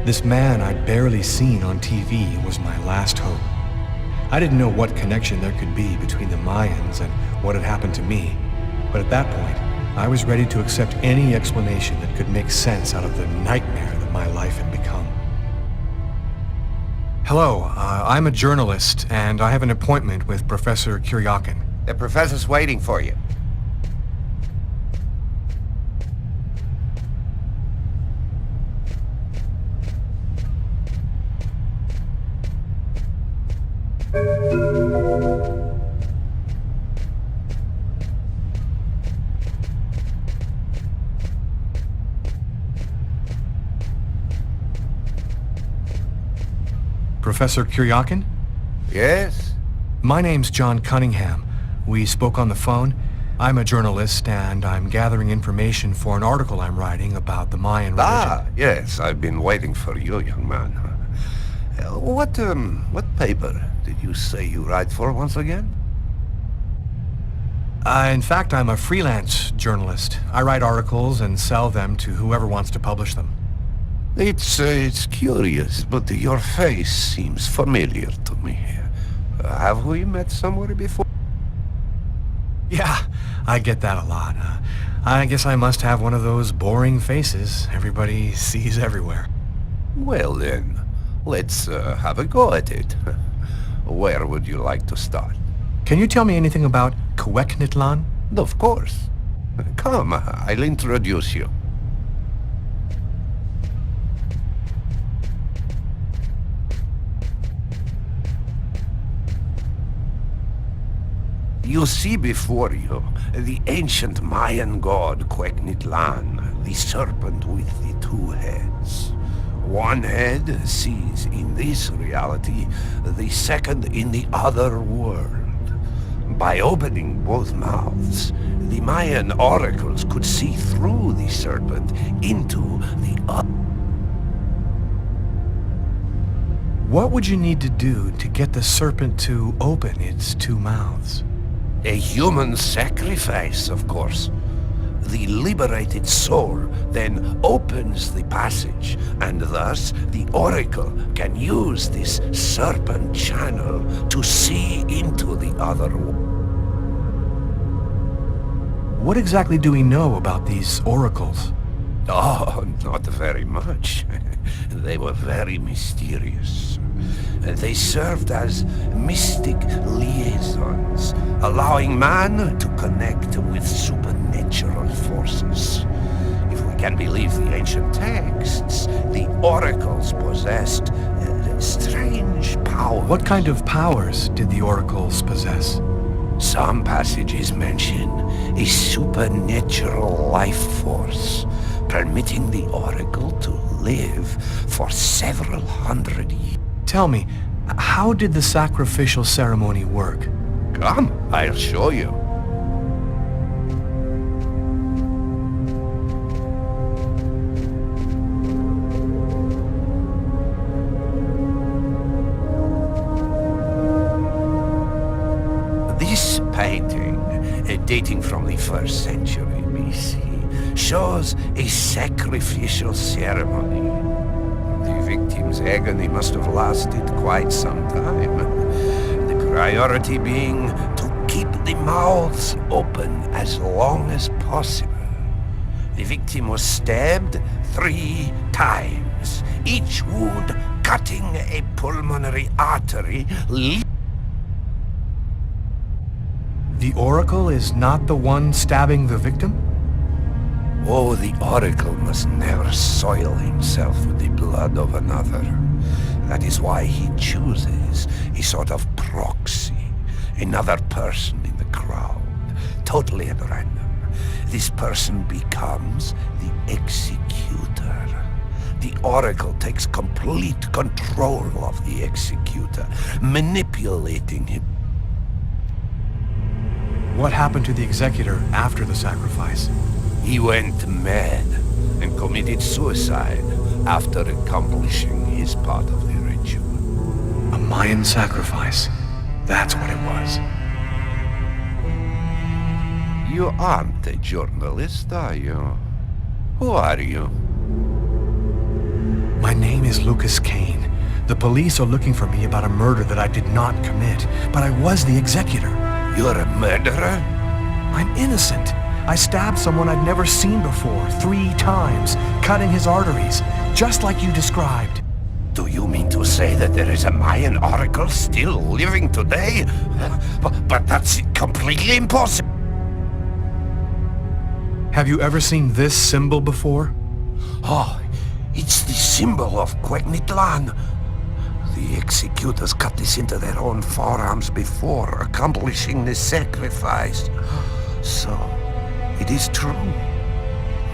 This man I'd barely seen on TV was my last hope. I didn't know what connection there could be between the Mayans and what had happened to me, but at that point, I was ready to accept any explanation that could make sense out of the nightmare that my life had become. Hello, I'm a journalist, and I have an appointment with Professor Kuryakin. The professor's waiting for you. Professor Kuryakin? Yes? My name's John Cunningham. We spoke on the phone. I'm a journalist, and I'm gathering information for an article I'm writing about the Mayan religion. Ah, yes, I've been waiting for you, young man. What paper did you say you write for once again? In fact, I'm a freelance journalist. I write articles and sell them to whoever wants to publish them. It's curious, but your face seems familiar to me. Have we met somewhere before? Yeah, I get that a lot. I guess I must have one of those boring faces everybody sees everywhere. Well then, let's have a go at it. Where would you like to start? Can you tell me anything about Kweknitlan? Of course. Come, I'll introduce you. You see before you the ancient Mayan god Kweknitlan, the serpent with the two heads. One head sees in this reality, the second in the other world. By opening both mouths, the Mayan oracles could see through the serpent into the other. What would you need to do to get the serpent to open its two mouths? A human sacrifice, of course. The liberated soul then opens the passage, and thus the oracle can use this serpent channel to see into the other world. What exactly do we know about these oracles? Oh, not very much. They were very mysterious. They served as mystic liaisons, allowing man to connect with supernatural forces. If we can believe the ancient texts, the oracles possessed strange powers. What kind of powers did the oracles possess? Some passages mention a supernatural life force, permitting the oracle to live for several hundred years. Tell me, how did the sacrificial ceremony work? Come, I'll show you. This painting, dating from the 1st century BC, shows a sacrificial ceremony. The victim's agony must have lasted quite some time. The priority being to keep the mouths open as long as possible. The victim was stabbed 3 times, each wound cutting a pulmonary artery. The oracle is not the one stabbing the victim? Oh, the oracle must never soil himself with the blood of another. That is why he chooses a sort of proxy, another person in the crowd, totally at random. This person becomes the executor. The oracle takes complete control of the executor, manipulating him. What happened to the executor after the sacrifice? He went mad and committed suicide after accomplishing his part of the ritual. A Mayan sacrifice. That's what it was. You aren't a journalist, are you? Who are you? My name is Lucas Kane. The police are looking for me about a murder that I did not commit, but I was the executor. You're a murderer? I'm innocent. I stabbed someone I'd never seen before 3 times, cutting his arteries, just like you described. Do you mean to say that there is a Mayan oracle still living today? But that's completely impossible. Have you ever seen this symbol before? Oh, it's the symbol of Quegnitlan. The executors cut this into their own forearms before accomplishing the sacrifice. So, it is true.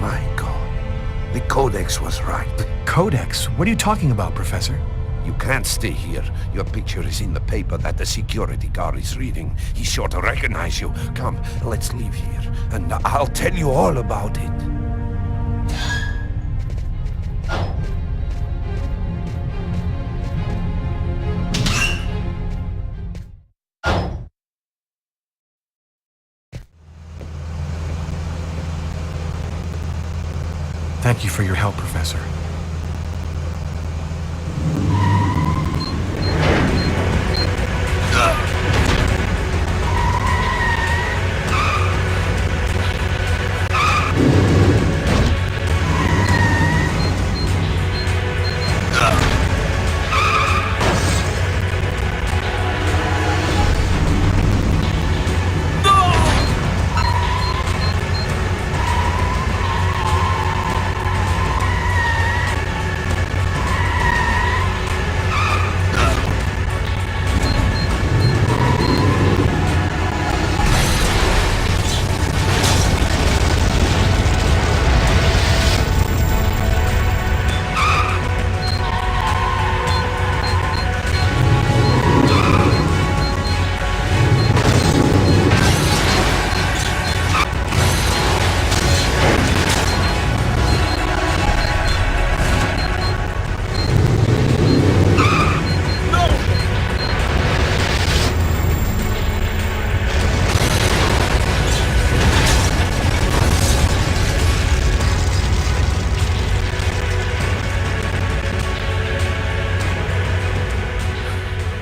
My God, the Codex was right. Codex? What are you talking about, Professor? You can't stay here. Your picture is in the paper that the security guard is reading. He's sure to recognize you. Come, let's leave here, and I'll tell you all about it. Thank you for your help, Professor.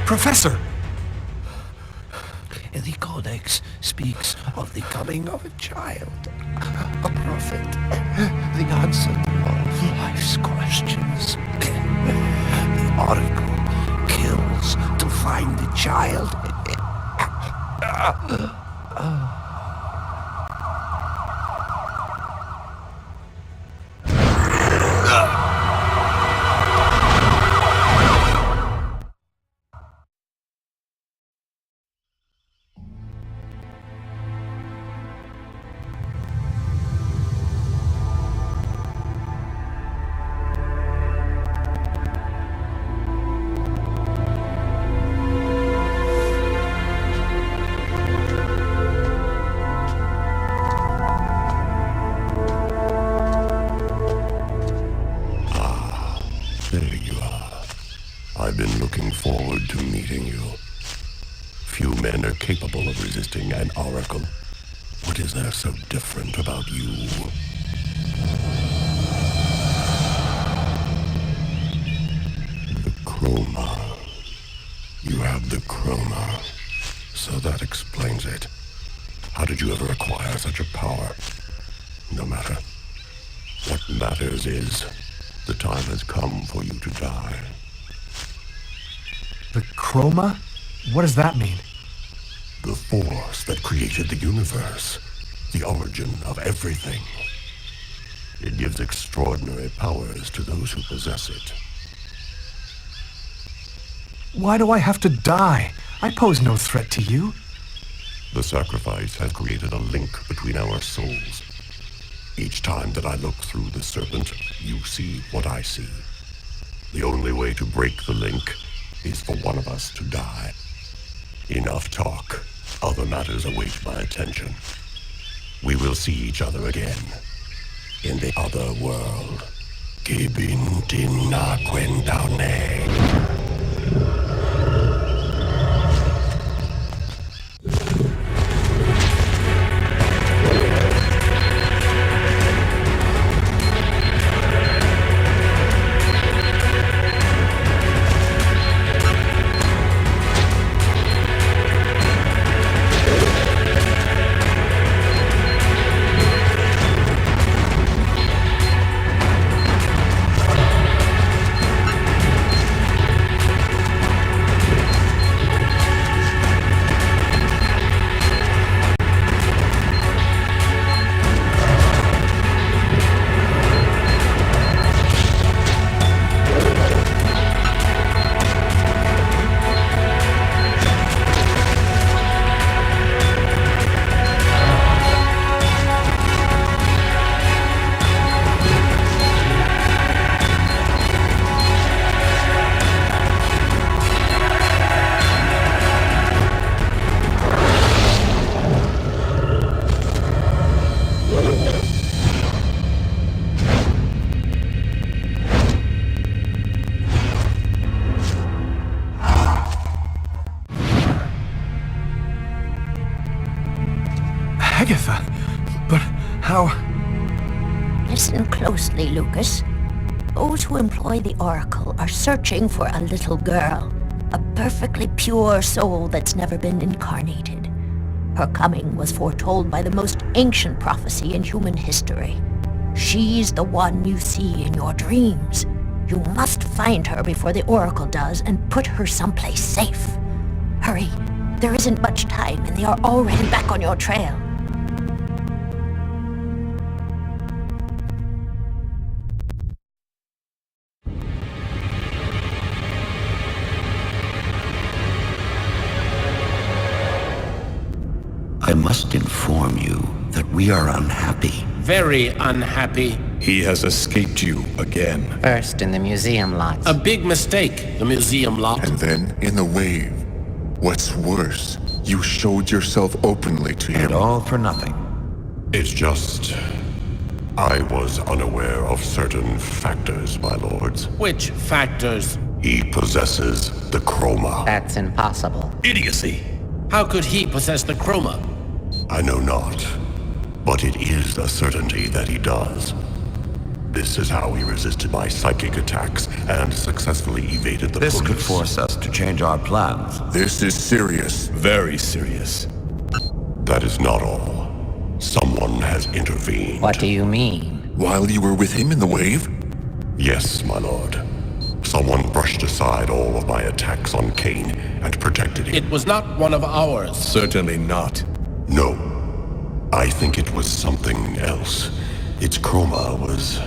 Professor! The Codex speaks of the coming of a child, a prophet, the answer to all life's questions. The oracle kills to find the child. There you are. I've been looking forward to meeting you. Few men are capable of resisting an oracle. What is there so different about you? The chroma. You have the chroma. So that explains it. How did you ever acquire such a power? No matter. What matters is, the time has come for you to die. The chroma? What does that mean? The force that created the universe. The origin of everything. It gives extraordinary powers to those who possess it. Why do I have to die? I pose no threat to you. The sacrifice has created a link between our souls. Each time that I look through the serpent, you see what I see. The only way to break the link is for one of us to die. Enough talk. Other matters await my attention. We will see each other again. In the other world. Kibin Timna Quendane. Agatha? But how... Listen closely, Lucas. Those who employ the Oracle are searching for a little girl. A perfectly pure soul that's never been incarnated. Her coming was foretold by the most ancient prophecy in human history. She's the one you see in your dreams. You must find her before the Oracle does and put her someplace safe. Hurry. There isn't much time and they are already back on your trail. I must inform you that we are unhappy. Very unhappy. He has escaped you again. First in the museum lot. A big mistake, the museum lot. And then in the wave. What's worse, you showed yourself openly to him. And all for nothing. It's just... I was unaware of certain factors, my lords. Which factors? He possesses the chroma. That's impossible. Idiocy. How could he possess the chroma? I know not, but it is a certainty that he does. This is how he resisted my psychic attacks and successfully evaded the This police. could force us to change our plans. This is serious. Very serious. That is not all. Someone has intervened. What do you mean? While you were with him in the wave? Yes, my lord. Someone brushed aside all of my attacks on Kane and protected him. It was not one of ours. Certainly not. No. I think it was something else. Its chroma was...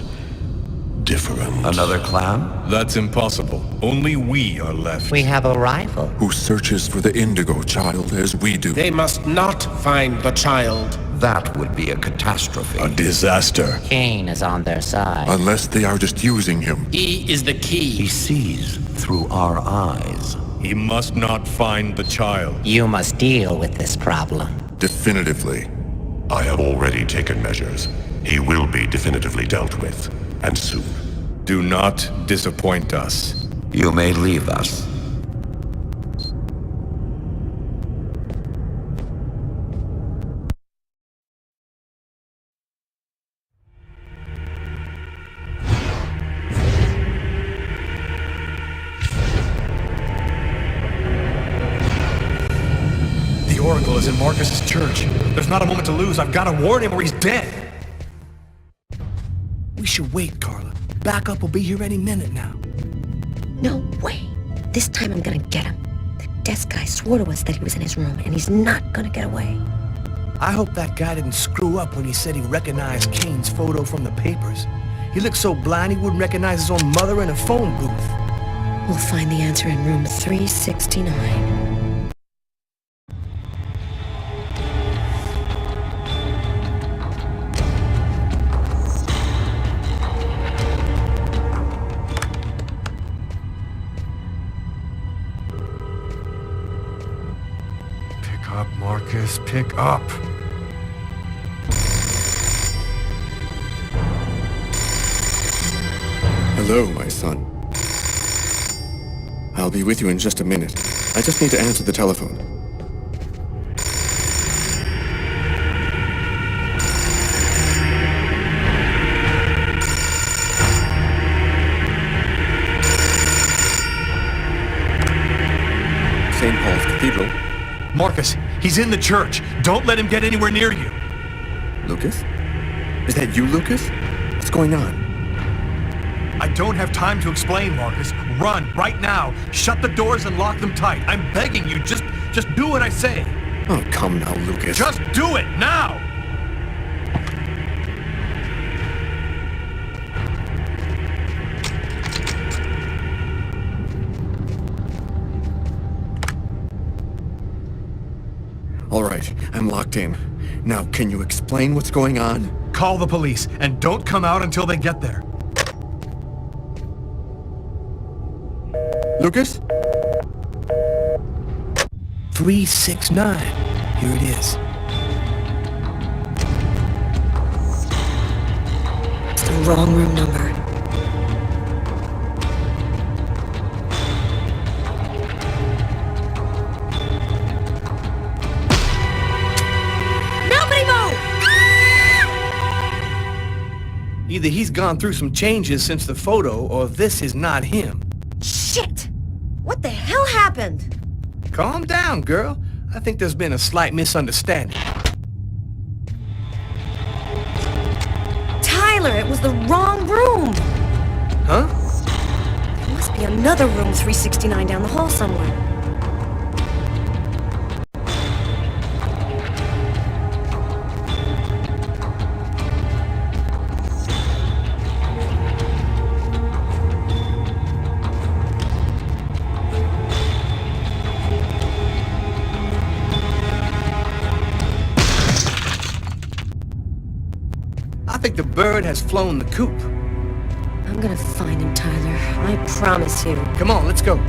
different. Another clan? That's impossible. Only we are left. We have a rival. Who searches for the Indigo child as we do. They must not find the child. That would be a catastrophe. A disaster. Kane is on their side. Unless they are just using him. He is the He key. sees through our eyes. He must not find the child. You must deal with this problem. Definitively. I have already taken measures. He will be definitively dealt with, and soon. Do not disappoint us. You may leave us. The Oracle is in Marcus's church. There's not a moment to lose. I've got to warn him or he's dead. We should wait, Carla. Backup will be here any minute now. No way. This time I'm gonna get him. The desk guy swore to us that he was in his room, and he's not gonna get away. I hope that guy didn't screw up when he said he recognized Kane's photo from the papers. He looked so blind he wouldn't recognize his own mother in a phone booth. We'll find the answer in room 369. Pick up, Marcus. Pick up. Hello, my son. I'll be with you in just a minute. I just need to answer the telephone. St. Paul's Cathedral. Marcus, he's in the church. Don't let him get anywhere near you. Lucas? Is that you, Lucas? What's going on? I don't have time to explain, Marcus. Run, right now. Shut the doors and lock them tight. I'm begging you, just do what I say. Oh, come now, Lucas. Just do it, now! All right, I'm locked in. Now, can you explain what's going on? Call the police, and don't come out until they get there. Lucas? 369. Here it is. It's the wrong room number. Nobody move! Either he's gone through some changes since the photo, or this is not him. Shit! What the hell happened? Calm down, girl. I think there's been a slight misunderstanding. Tyler, it was the wrong room! Huh? There must be another room 369 down the hall somewhere. I think the bird has flown the coop. I'm gonna find him, Tyler. I promise you. Come on, let's go.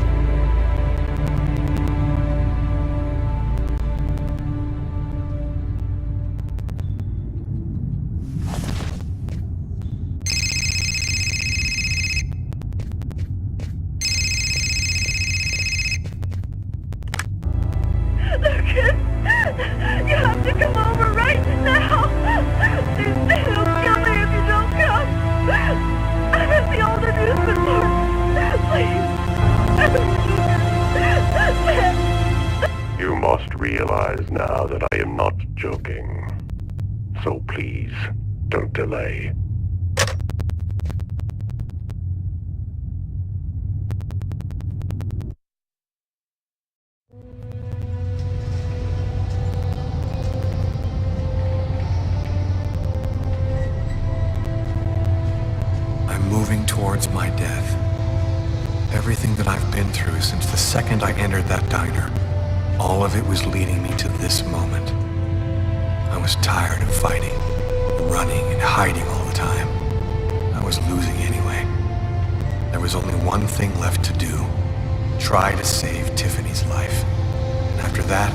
Lucas, you have to come over right now. He'll kill me if you don't come. I'm at the old amusement park. Please. You must realize now that I am not joking. So please, don't delay. I'm moving towards my death. Everything that I've been through since the second I entered that diner, all of it was leading me to this moment. I was tired of fighting, running and hiding all the time. I was losing anyway. There was only one thing left to do. Try to save Tiffany's life. And after that,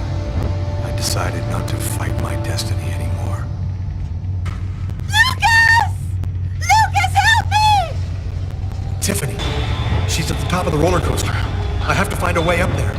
I decided not to fight my destiny anymore. Lucas! Lucas, help me! Tiffany! She's at the top of the roller coaster. I have to find a way up there.